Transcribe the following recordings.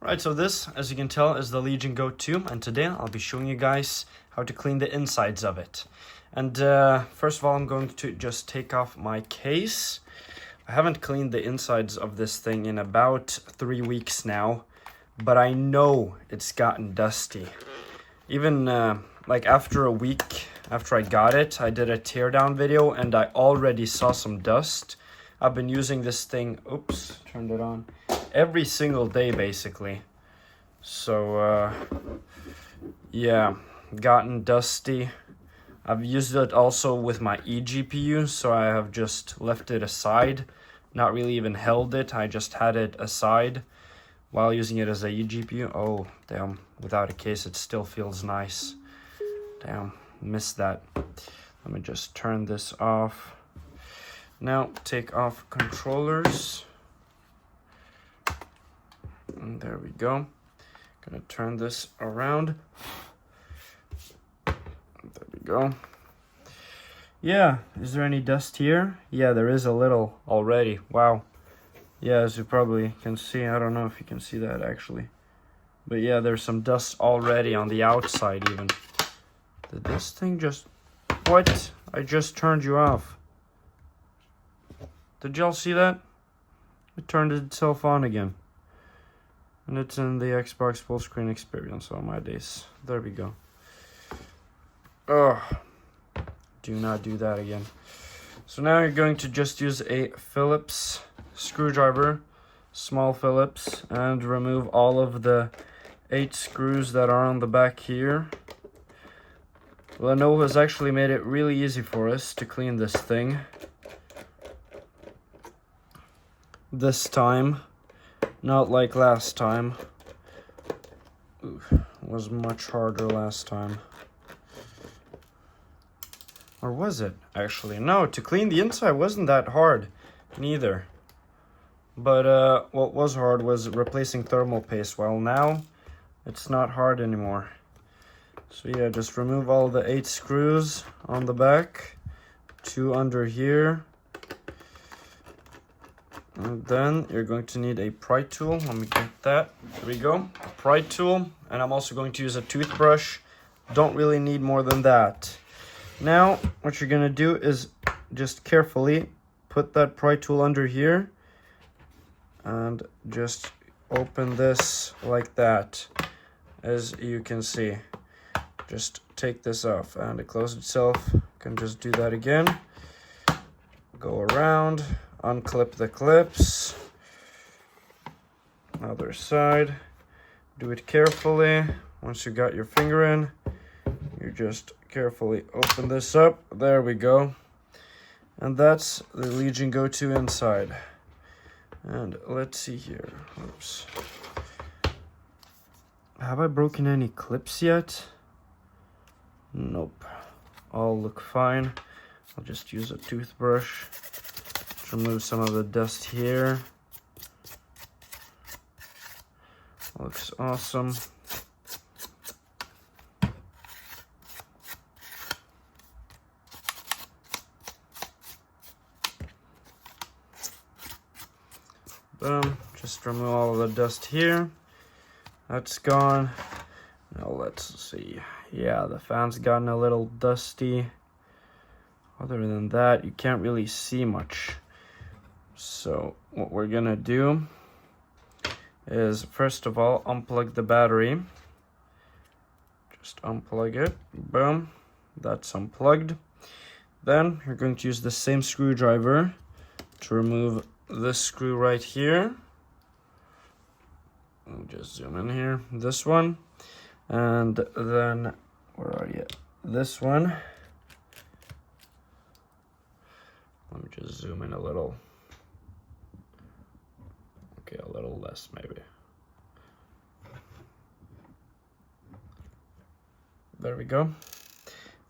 Right, so this, as you can tell, is the Legion Go 2, and today I'll be showing you guys how to clean the insides of it. And first of all, I'm going to just take off my case. I haven't cleaned the insides of this thing in about 3 weeks now, but I know it's gotten dusty. Even like after a week after I got it, I did a teardown video and I already saw some dust. I've been using this thing, oops, turned it on, every single day basically. So yeah, gotten dusty. I've used it also with my eGPU, so I have just left it aside, not really even held it. I just had it aside while using it as a eGPU. Oh damn, without a case it still feels nice. Damn, missed that. Let me just turn this off. Now take off controllers. And there we go. Gonna turn this around. There we go. Yeah, is there any dust here? Yeah, there is a little already. Wow. Yeah, as you probably can see, I don't know if you can see that actually. But yeah, there's some dust already on the outside even. Did this thing just... What? I just turned you off. Did y'all see that? It turned itself on again. And it's in the Xbox full screen experience on my days. There we go. Oh, do not do that again. So now you're going to just use a Phillips screwdriver, small Phillips, and remove all of the 8 screws that are on the back here. Lenovo has actually made it really easy for us to clean this thing. This time, not like last time. Ooh, it was much harder last time. Or was it, actually? No, to clean the inside wasn't that hard, neither. But what was hard was replacing thermal paste. Well, now, it's not hard anymore. So yeah, just remove all the 8 screws on the back. 2 under here. And then you're going to need a pry tool. Let me get that. There we go. A pry tool. And I'm also going to use a toothbrush. Don't really need more than that. Now, what you're going to do is just carefully put that pry tool under here. And just open this like that. As you can see. Just take this off. And it closed itself. You can just do that again. Go around. Unclip the clips. Other side. Do it carefully. Once you got your finger in, you just carefully open this up. There we go. And that's the Legion Go 2 inside. And let's see here. Oops. Have I broken any clips yet? Nope. All look fine. I'll just use a toothbrush. Remove some of the dust here. Looks awesome. Boom. Just remove all of the dust here. That's gone. Now let's see. Yeah, the fan's gotten a little dusty. Other than that, you can't really see much. So what we're gonna do is, first of all, unplug the battery. Just unplug it. Boom. That's unplugged. Then you're going to use the same screwdriver to remove this screw right here. I'll just zoom in here. This one. And then, where are you? This one. Let me just zoom in a little. Okay, a little less maybe. There we go.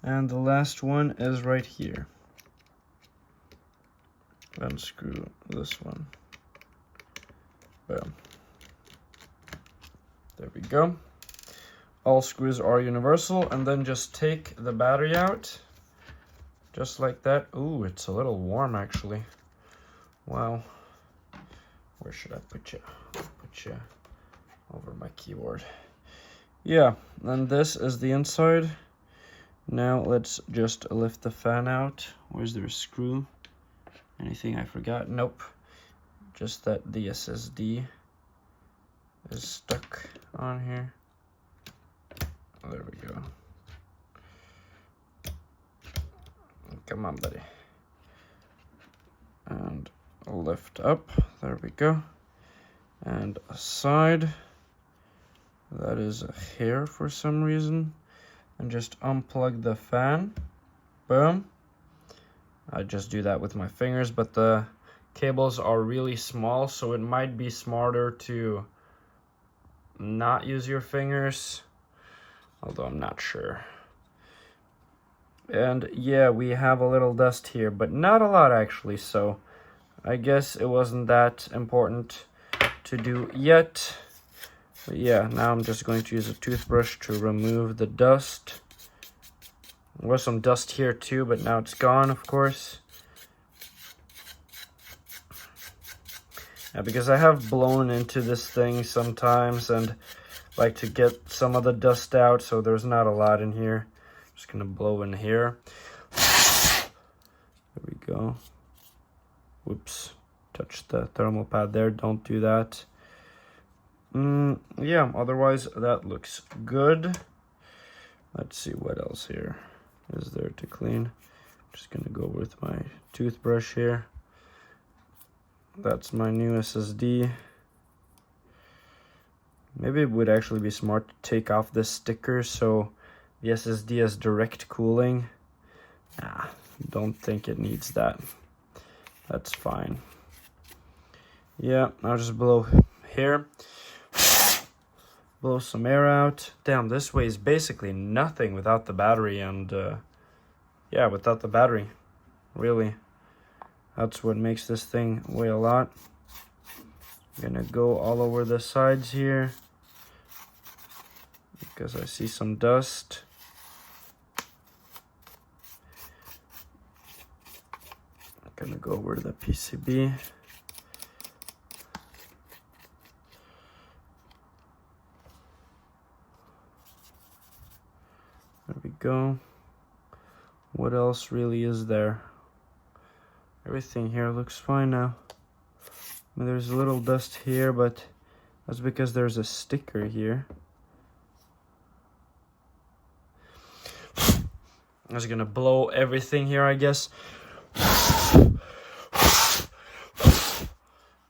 And the last one is right here. Unscrew this one. Boom. There we go. All screws are universal, and then just take the battery out. Just like that. Ooh, it's a little warm actually. Wow. Where should I put you? Put you over my keyboard. Yeah, and this is the inside. Now let's just lift the fan out. Where's there a screw? Anything I forgot? Nope. Just that the SSD is stuck on here. There we go. Come on, buddy. And lift up. There we go. And aside. That is a hair for some reason. And just unplug the fan. Boom. I just do that with my fingers, but the cables are really small, so it might be smarter to not use your fingers, although I'm not sure. And yeah, we have a little dust here, but not a lot actually, so I guess it wasn't that important to do yet. But yeah, now I'm just going to use a toothbrush to remove the dust. There was some dust here too, but now it's gone, of course. Yeah, because I have blown into this thing sometimes and like to get some of the dust out, so there's not a lot in here. Just gonna blow in here. There we go. Whoops, touched the thermal pad there, don't do that. Yeah, otherwise that looks good. Let's see what else here is there to clean. Just gonna go with my toothbrush here. That's my new SSD. Maybe it would actually be smart to take off this sticker so the SSD has direct cooling. Nah, don't think it needs that. That's fine. Yeah, I'll just blow here. Blow some air out. Damn, this weighs basically nothing without the battery, and yeah, without the battery, really. That's what makes this thing weigh a lot. I'm gonna go all over the sides here because I see some dust. I'm gonna go over the PCB. There we go. What else really is there? Everything here looks fine now. I mean, there's a little dust here, but that's because there's a sticker here. I'm just gonna blow everything here, I guess.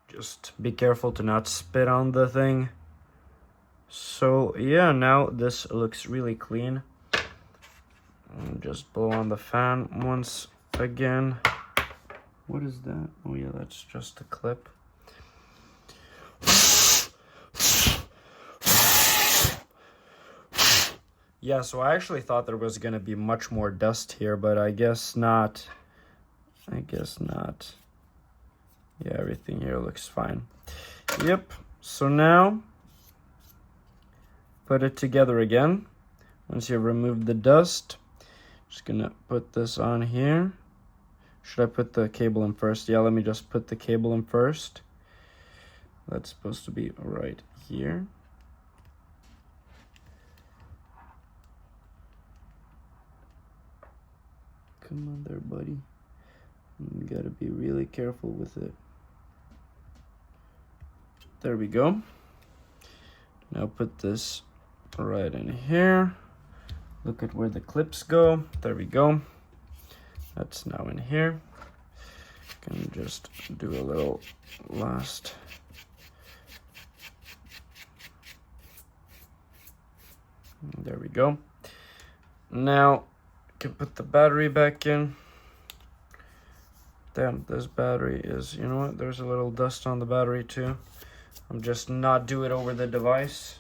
Just be careful to not spit on the thing. So yeah, now this looks really clean. And just blow on the fan once again. What is that? Oh yeah, that's just a clip. Yeah, so I actually thought there was gonna be much more dust here, but I guess not. I guess not. Yeah, everything here looks fine. Yep, so now put it together again. Once you've removed the dust, just gonna put this on here. Should I put the cable in first? Yeah, let me just put the cable in first. That's supposed to be right here. Come on there, buddy. You gotta be really careful with it. There we go. Now put this right in here. Look at where the clips go. There we go. That's now in here. Can just do a little last. There we go. Now can put the battery back in. Damn, this battery is, you know what? There's a little dust on the battery too. I'm just not do it over the device.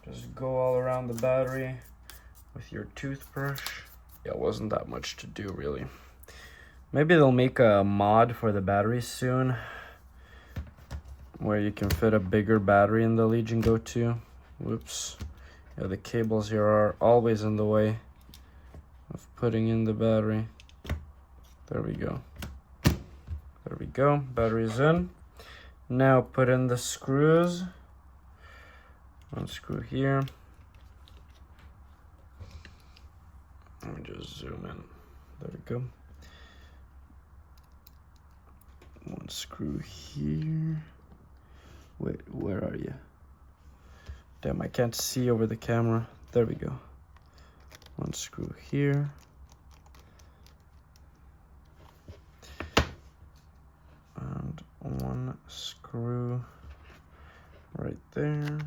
Just go all around the battery with your toothbrush. Yeah, it wasn't that much to do really. Maybe they'll make a mod for the batteries soon where you can fit a bigger battery in the Legion Go 2. Whoops. Yeah, the cables here are always in the way of putting in the battery. There we go. There we go. Battery's in. Now put in the screws. One screw here. Let me just zoom in. There we go. One screw here. Wait, where are you? Damn, I can't see over the camera. There we go. One screw here. And one screw right there.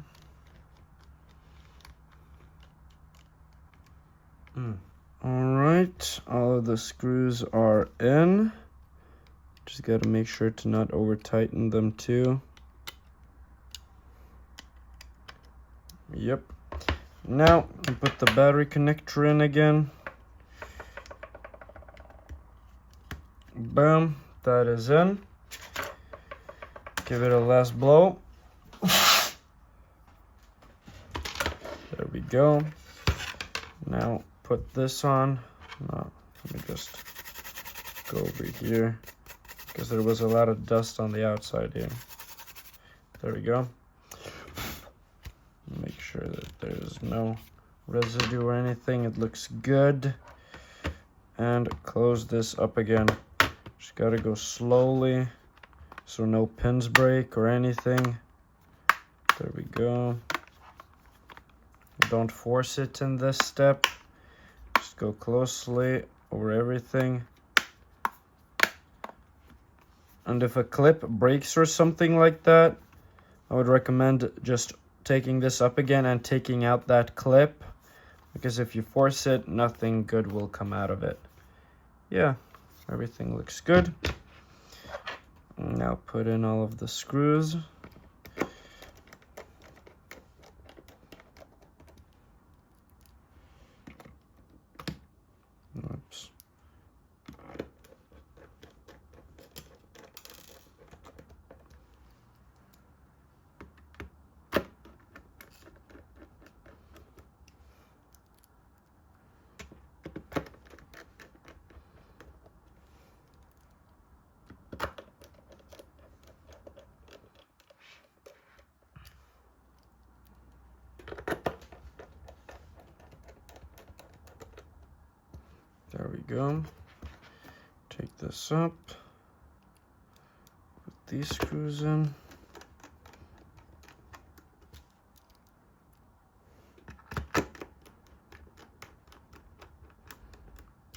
All right, all of the screws are in. Just got to make sure to not over tighten them too. Yep. Now I can put the battery connector in again. Boom, that is in. Give it a last blow. There we go. Now put this on. No, let me just go over here because there was a lot of dust on the outside here. There we go. Make sure that there's no residue or anything. It looks good. And close this up again. Just gotta go slowly so no pins break or anything. There we go. Don't force it in this step. Just go closely over everything. And if a clip breaks or something like that, I would recommend just taking this up again and taking out that clip, because if you force it, nothing good will come out of it. Yeah, everything looks good. Now put in all of the screws. Oops. There we go. Take this up. Put these screws in.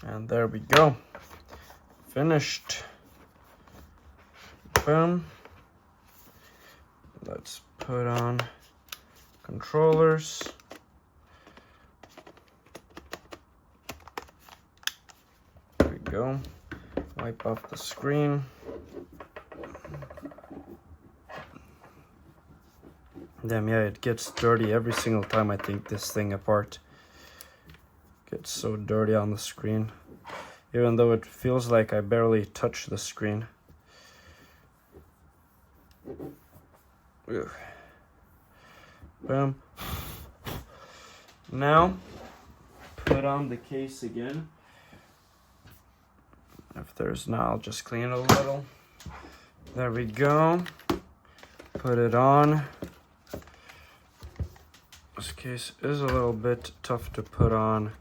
And there we go. Finished. Boom. Let's put on controllers. Go. Wipe off the screen. Damn, yeah, it gets dirty every single time I take this thing apart. It gets so dirty on the screen, even though it feels like I barely touch the screen. Ugh. Boom. Now, put on the case again. If there's not, I'll just clean it a little. There we go. Put it on. This case is a little bit tough to put on,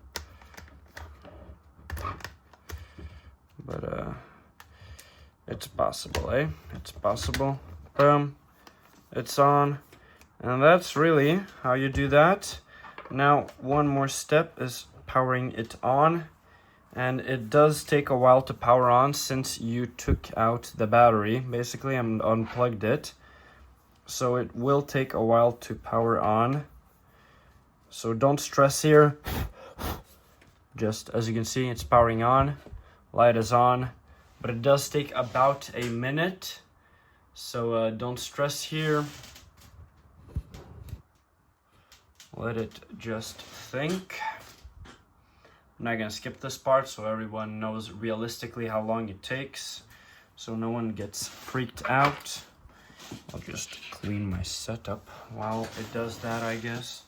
but it's possible, eh? It's possible. Boom. It's on. And that's really how you do that. Now, one more step is powering it on. And it does take a while to power on since you took out the battery. Basically, I unplugged it. So it will take a while to power on. So don't stress here. Just as you can see, it's powering on. Light is on. But it does take about a minute. So don't stress here. Let it just think. I'm not gonna skip this part so everyone knows realistically how long it takes, so no one gets freaked out. I'll just clean my setup while it does that, I guess.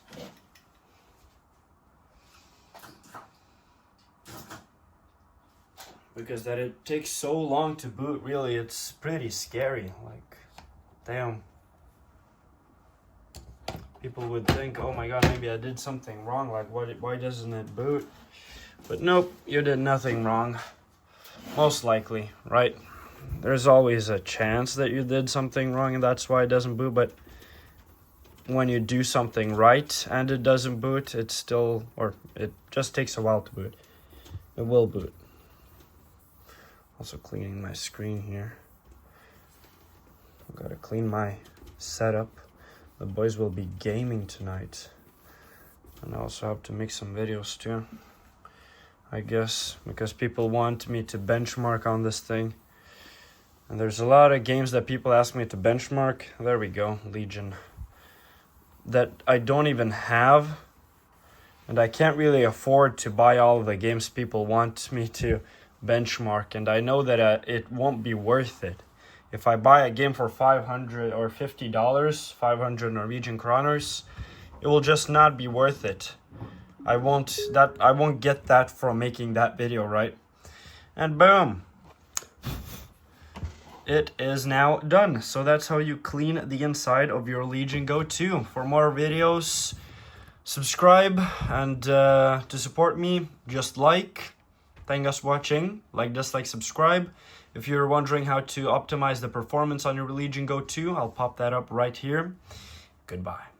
Because that it takes so long to boot, really, it's pretty scary. Like, damn. people would think, oh my god, maybe I did something wrong, like why doesn't it boot? But nope, you did nothing wrong. Most likely, right? There's always a chance that you did something wrong and that's why it doesn't boot, but when you do something right and it doesn't boot, it just takes a while to boot. It will boot. Also cleaning my screen here. I've got to clean my setup. The boys will be gaming tonight. And I also have to make some videos too, I guess, because people want me to benchmark on this thing. And there's a lot of games that people ask me to benchmark. There we go, Legion. That I don't even have. And I can't really afford to buy all of the games people want me to benchmark. And I know that it won't be worth it. If I buy a game for $500 or $50, 500 Norwegian kroners, it will just not be worth it. I won't get that from making that video, right? And boom. It is now done. So that's how you clean the inside of your Legion Go 2. For more videos, subscribe, and to support me, just like. Thank us for watching. Like, dislike, subscribe. If you're wondering how to optimize the performance on your Legion Go 2, I'll pop that up right here. Goodbye.